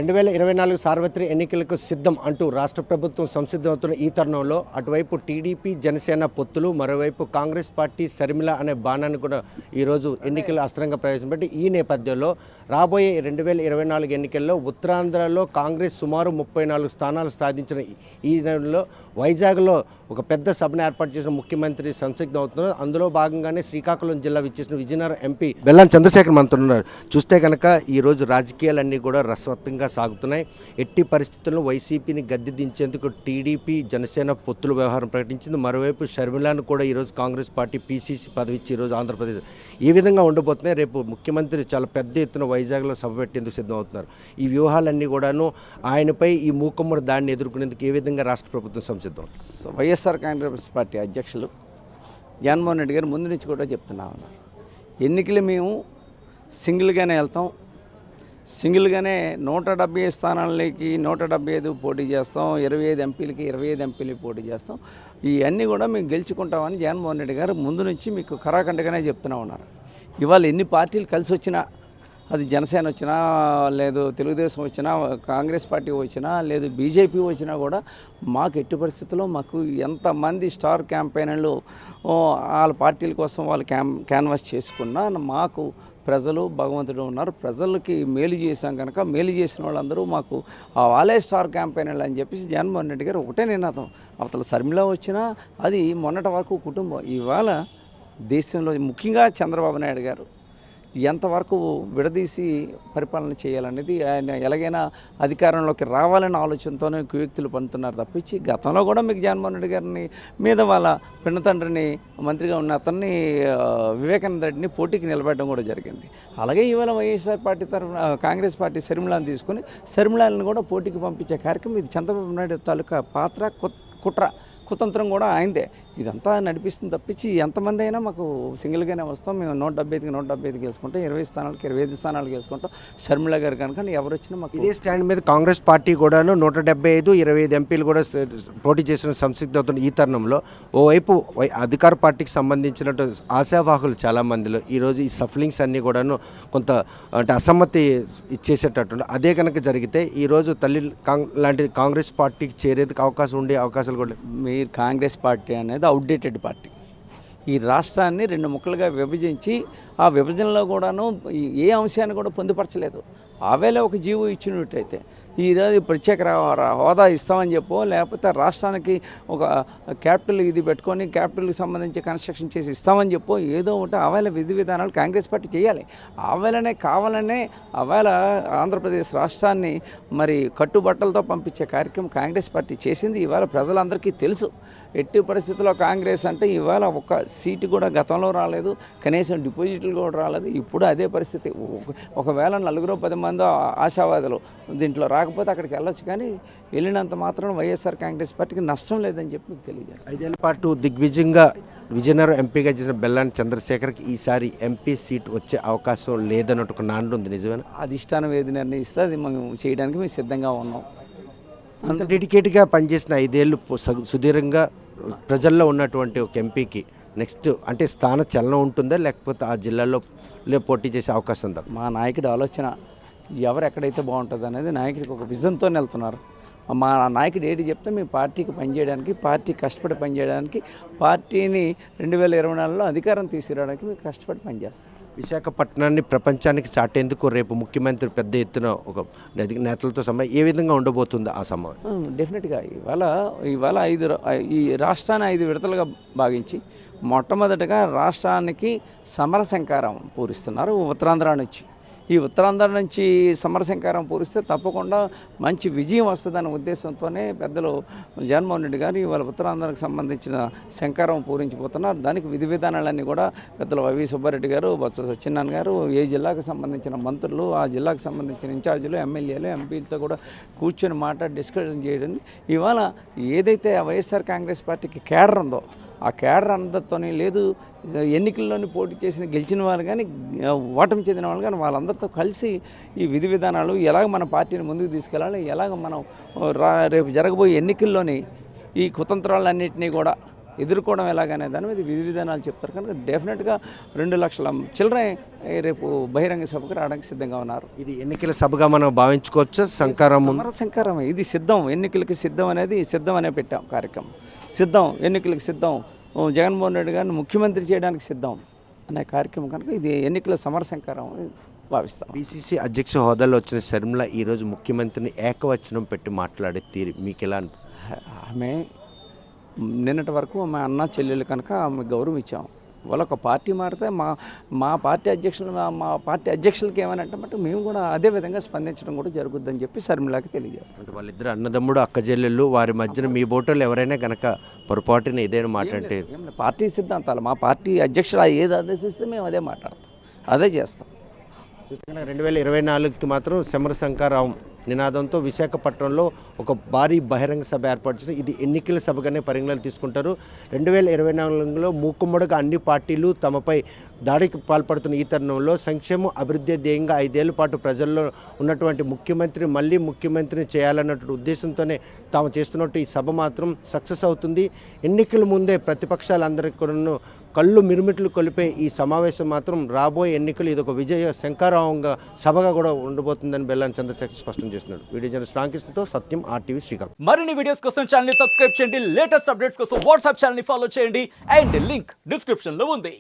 2024 సార్వత్రిక ఎన్నికలకు సిద్ధం అంటూ రాష్ట్ర ప్రభుత్వం సంసిద్ధమవుతున్న ఈ తరుణంలో అటువైపు టీడీపీ జనసేన పొత్తులు, మరోవైపు కాంగ్రెస్ పార్టీ శర్మిల అనే బాణాన్ని కూడా ఈరోజు ఎన్నికల అస్త్రంగా ప్రవేశపెట్టి ఈ నేపథ్యంలో రాబోయే 2024 ఎన్నికల్లో ఉత్తరాంధ్రలో కాంగ్రెస్ సుమారు 34 స్థానాలు సాధించిన ఈ నెలలో వైజాగ్లో ఒక పెద్ద సభను ఏర్పాటు చేసిన ముఖ్యమంత్రి సంసిద్ధం అవుతున్నారు. అందులో భాగంగానే శ్రీకాకుళం జిల్లా విచ్చేసిన విజయనగరం ఎంపీ బెల్లం చంద్రశేఖర్ మనతో ఉన్నారు. చూస్తే కనుక ఈరోజు రాజకీయాలన్నీ కూడా రసవత్తంగా సాగుతున్నాయి. ఎట్టి పరిస్థితుల్లో వైసీపీని గద్దె దించేందుకు టీడీపీ జనసేన పొత్తుల వ్యవహారం ప్రకటించింది. మరోవైపు షర్మిలాను కూడా ఈరోజు కాంగ్రెస్ పార్టీ పీసీసీ పదవి ఇచ్చి ఈరోజు ఆంధ్రప్రదేశ్ ఈ విధంగా ఉండబోతున్నాయి. రేపు ముఖ్యమంత్రి చాలా పెద్ద ఎత్తున వైజాగ్లో సభ పెట్టేందుకు సిద్ధం అవుతున్నారు. ఈ వ్యూహాలన్నీ కూడాను ఆయనపై ఈ మూకుమ్మడి దాడిని ఎదుర్కొనేందుకు ఏ విధంగా రాష్ట్ర ప్రభుత్వం సంసిద్ధం? వైఎస్ఆర్ కాంగ్రెస్ పార్టీ అధ్యక్షులు జగన్మోహన్ రెడ్డి గారు ముందు నుంచి కూడా చెప్తున్నా ఉన్నారు, ఎన్నికలు మేము సింగిల్గానే వెళ్తాం, సింగిల్గానే 170 స్థానాలకి 175 పోటీ చేస్తాం, 25 ఎంపీలకి 25 ఎంపీలకి పోటీ చేస్తాం, ఇవన్నీ కూడా మేము గెలుచుకుంటామని జగన్మోహన్ రెడ్డి గారు ముందు నుంచి మీకు ఖరాఖండిగానే చెప్తూనే ఉన్నారు. ఇవాళ ఎన్ని పార్టీలు కలిసి వచ్చినా, అది జనసేన వచ్చినా, లేదు తెలుగుదేశం వచ్చినా, కాంగ్రెస్ పార్టీ వచ్చినా, లేదు బీజేపీ వచ్చినా కూడా మాకు ఎట్టి పరిస్థితుల్లో మాకు ఎంతమంది స్టార్ క్యాంపెయినర్లు వాళ్ళ పార్టీల కోసం వాళ్ళు క్యాన్వాస్ చేసుకున్నా మాకు ప్రజలు భగవంతుడు ఉన్నారు. ప్రజలకి మేలు చేశాం కనుక మేలు చేసిన వాళ్ళందరూ మాకు వాళ్ళే స్టార్ క్యాంపెయినర్లు అని చెప్పేసి జగన్మోహన్ రెడ్డి గారు ఒకటే నినాదం. అవతల శర్మిల వచ్చినా అది మొన్నటి వరకు కుటుంబం. ఇవాళ దేశంలో ముఖ్యంగా చంద్రబాబు నాయుడు గారు ఎంతవరకు విడదీసి పరిపాలన చేయాలనేది ఆయన ఎలాగైనా అధికారంలోకి రావాలనే ఆలోచనతోనే కుయుక్తులు పన్నుతున్నారు తప్పించి, గతంలో కూడా మీకు జగన్మోహన్ రెడ్డి గారిని మీద వాళ్ళ పిన్నతండ్రిని మంత్రిగా ఉన్న అతన్ని వివేకానంద రెడ్డిని పోటీకి నిలబెట్టడం కూడా జరిగింది. అలాగే ఇవాళ వైఎస్ఆర్ పార్టీ తరఫున కాంగ్రెస్ పార్టీ శర్మిలాని తీసుకుని శర్మిలాని కూడా పోటీకి పంపించే కార్యక్రమం ఇది చంద్రబాబు నాయుడు తాలూకా పాత్ర, కుతంత్రం కూడా ఆయనదే. ఇదంతా నడిపిస్తుంది తప్పించి ఎంతమంది అయినా మాకు సింగిల్గానే వస్తాం, మేము 175కి 175 గెలుచుకుంటాం, 20 స్థానాలకి 25 స్థానాలు గెలుచుకుంటాం. షర్మిల గారు కనుక ఎవరు వచ్చినా మాకు ఇదే స్టాండ్ మీద కాంగ్రెస్ పార్టీ కూడాను 175, 25 ఎంపీలు కూడా పోటీ చేసిన సంసిద్ధవుతున్న ఈ తరుణంలో ఓవైపు అధికార పార్టీకి సంబంధించినట్టు ఆశావాహులు చాలామందిలో ఈరోజు ఈ సఫలింగ్స్ అన్నీ కూడాను కొంత అంటే అసమ్మతి ఇచ్చేసేటట్టు, అదే కనుక జరిగితే ఈరోజు లాంటి కాంగ్రెస్ పార్టీకి చేరేందుకు ఉండే అవకాశాలు కూడా. మీరు కాంగ్రెస్ పార్టీ అనేది అవుట్డేటెడ్ పార్టీ. ఈ రాష్ట్రాన్ని 2 ముక్కలుగా విభజించి ఆ విభజనలో కూడాను ఏ అంశాన్ని కూడా పొందుపరచలేదు. ఆవేళ ఒక జీవో ఇచ్చినట్టయితే ఈరోజు ప్రత్యేక హోదా ఇస్తామని చెప్పో, లేకపోతే రాష్ట్రానికి ఒక క్యాపిటల్ ఇది పెట్టుకొని క్యాపిటల్కి సంబంధించి కన్స్ట్రక్షన్ చేసి ఇస్తామని చెప్పో, ఏదో ఒకటి ఆవేళ విధి విధానాలు కాంగ్రెస్ పార్టీ చేయాలి. ఆవేళనే కావాలనే ఆవేళ ఆంధ్రప్రదేశ్ రాష్ట్రాన్ని మరి కట్టుబట్టలతో పంపించే కార్యక్రమం కాంగ్రెస్ పార్టీ చేసింది. ఇవాళ ప్రజలందరికీ తెలుసు. ఎట్టి పరిస్థితుల్లో కాంగ్రెస్ అంటే ఇవాళ ఒక సీటు కూడా గతంలో రాలేదు, కనీసం డిపాజిట్లు కూడా రాలేదు. ఇప్పుడు అదే పరిస్థితి. ఒకవేళ 4-10 మంది ఆశావాదులు దీంట్లో రాకపోతే అక్కడికి వెళ్ళొచ్చు, కానీ వెళ్ళినంత మాత్రం వైఎస్ఆర్ కాంగ్రెస్ పార్టీకి నష్టం లేదని చెప్పి మీకు తెలియజేస్తాను. 5 ఏళ్ల పాటు దిగ్విజయంగా విజయనగరం ఎంపీగా చేసిన బెల్లాని చంద్రశేఖర్కి ఈసారి ఎంపీ సీట్ వచ్చే అవకాశం లేదన్నట్టు ఒక నాండు ఉంది, నిజమేనా? అధిష్టానం ఏది నిర్ణయిస్తే అది మనం చేయడానికి మేము సిద్ధంగా ఉన్నాం. అంత డెడికేట్గా పనిచేసిన 5 ఏళ్ళు సుదీర్ఘంగా ప్రజల్లో ఉన్నటువంటి ఒక ఎంపీకి నెక్స్ట్ అంటే స్థాన చలనం ఉంటుందా, లేకపోతే ఆ జిల్లాలో పోటీ చేసే అవకాశం ఉందా? మా నాయకుడి ఆలోచన ఎవరు ఎక్కడైతే బాగుంటుంది అనేది నాయకుడికి ఒక విజన్తో వెళ్తున్నారు. మా నాయకుడు ఏంటి చెప్తే మేము పార్టీకి పనిచేయడానికి, పార్టీ కష్టపడి పనిచేయడానికి, పార్టీని 2024లో అధికారం తీసుకురావడానికి మేము కష్టపడి పనిచేస్తాం. విశాఖపట్నాన్ని ప్రపంచానికి చాటేందుకు రేపు ముఖ్యమంత్రి పెద్ద ఎత్తున ఒక నేతలతో ఏ విధంగా ఉండబోతుంది ఆ సమావేశం? డెఫినెట్గా ఇవాళ ఈ రాష్ట్రాన్ని 5 విడతలుగా భావించి మొట్టమొదటిగా రాష్ట్రానికి సమరశంకారం పూరిస్తున్నారు ఉత్తరాంధ్ర నుంచి. ఈ ఉత్తరాంధ్ర నుంచి సమరశంకారం పూరిస్తే తప్పకుండా మంచి విజయం వస్తుందనే ఉద్దేశంతోనే పెద్దలు జగన్మోహన్ రెడ్డి గారు ఇవాళ ఉత్తరాంధ్రకు సంబంధించిన శంకారం పూరించిపోతున్నారు. దానికి విధి విధానాలన్నీ కూడా పెద్దలు వైవి సుబ్బారెడ్డి గారు, బొత్స సత్యనారాయణ గారు, ఏ జిల్లాకు సంబంధించిన మంత్రులు, ఆ జిల్లాకు సంబంధించిన ఇన్ఛార్జీలు, ఎమ్మెల్యేలు, ఎంపీలతో కూడా కూర్చొని డిస్కషన్ చేయడం. ఇవాళ ఏదైతే వైఎస్ఆర్ కాంగ్రెస్ పార్టీకి కేడర్ ఉందో ఆ కేడర్ అందరితో లేదు, ఎన్నికల్లోని పోటీ చేసిన గెలిచిన వాళ్ళు కానీ ఓటమి చెందిన వాళ్ళు కానీ వాళ్ళందరితో కలిసి ఈ విధి విధానాలు ఎలాగ మన పార్టీని ముందుకు తీసుకెళ్ళాలి, ఎలాగ మనం రేపు జరగబోయే ఎన్నికల్లోని ఈ కుతంత్రాలన్నింటినీ కూడా ఎదుర్కోవడం ఎలాగనే దాని మీద విధి విధానాలు చెప్తారు కనుక డెఫినెట్గా 2 లక్షల చిల్డ్రన్ రేపు బహిరంగ సభకు రావడానికి సిద్ధంగా ఉన్నారు. ఇది ఎన్నికల సభగా మనం భావించుకోవచ్చు. శంకారం శంకరం ఇది సిద్ధం, ఎన్నికలకి సిద్ధం అనేది సిద్ధం అనే పెట్టాం కార్యక్రమం. సిద్ధం, ఎన్నికలకి సిద్ధం, జగన్మోహన్ రెడ్డి గారిని ముఖ్యమంత్రి చేయడానికి సిద్ధం అనే కార్యక్రమం కనుక ఇది ఎన్నికల సమరశంకరం భావిస్తాం. పిసిసి అధ్యక్ష హోదాలో వచ్చిన శర్మిల ఈరోజు ముఖ్యమంత్రిని ఏకవచనం పెట్టి మాట్లాడే తీరు మీకు ఎలా ఆమె నిన్నటి వరకు మా అన్న చెల్లెలు కనుక ఆమె గౌరవం ఇచ్చాం. వాళ్ళ ఒక పార్టీ మారితే మా పార్టీ అధ్యక్షులకి ఏమనంటే బట్ మేము కూడా అదే విధంగా స్పందించడం కూడా జరుగుద్దని చెప్పి శర్మిలాకి తెలియజేస్తాం. అంటే వాళ్ళిద్దరు అన్నదమ్ముడు అక్క చెల్లెళ్ళు వారి మధ్యన మీ బోటోళ్ళు ఎవరైనా కనుక పొరపాటున ఏదైనా మాట్లాడితే పార్టీ సిద్ధాంతాలు మా పార్టీ అధ్యక్షులు ఏది ఆదేశిస్తే మేము అదే మాట్లాడతాం, అదే చేస్తాం. 2024కి మాత్రం సమరశంకరం నినాదంతో విశాఖపట్నంలో ఒక భారీ బహిరంగ సభ ఏర్పాటు చేసి ఇది ఎన్నికల సభగానే పరిగణలోకి తీసుకుంటారు. 2024లో మూకుమ్మడిగా అన్ని పార్టీలు తమపై దాడికి పాల్పడుతున్న ఈ తరుణంలో సంక్షేమం అభివృద్ధి ధ్యేయంగా 5 ఏళ్ల పాటు ప్రజల్లో ఉన్నటువంటి ముఖ్యమంత్రి మళ్ళీ ముఖ్యమంత్రిని చేయాలన్నటువంటి ఉద్దేశంతోనే తాము చేస్తున్నట్టు ఈ సభ మాత్రం సక్సెస్ అవుతుంది. ఎన్నికల ముందే ప్రతిపక్షాలందరికీ కూడా కళ్ళు మిరుమిట్లు కొలిపే ఈ సమావేశం మాత్రం రాబోయే ఎన్నికలు ఇది ఒక విజయ శంకారావంగా సభగా కూడా ఉండబోతుందని బెల్లాని చంద్రశేఖర్ స్పష్టం చేస్తున్నాడు. వీడియో జర్నలిస్ట్ రామకృష్ణతో సత్యం, RTV శ్రీకాకుళం. మరిన్ని వీడియోస్ కోసం ఛానల్ ని సబ్స్క్రైబ్ చేయండి, లేటెస్ట్ అప్డేట్స్ కోసం వాట్సాప్ ఛానల్ ని ఫాలో చేయండి అండ్ లింక్ డిస్క్రిప్షన్ లో ఉంది.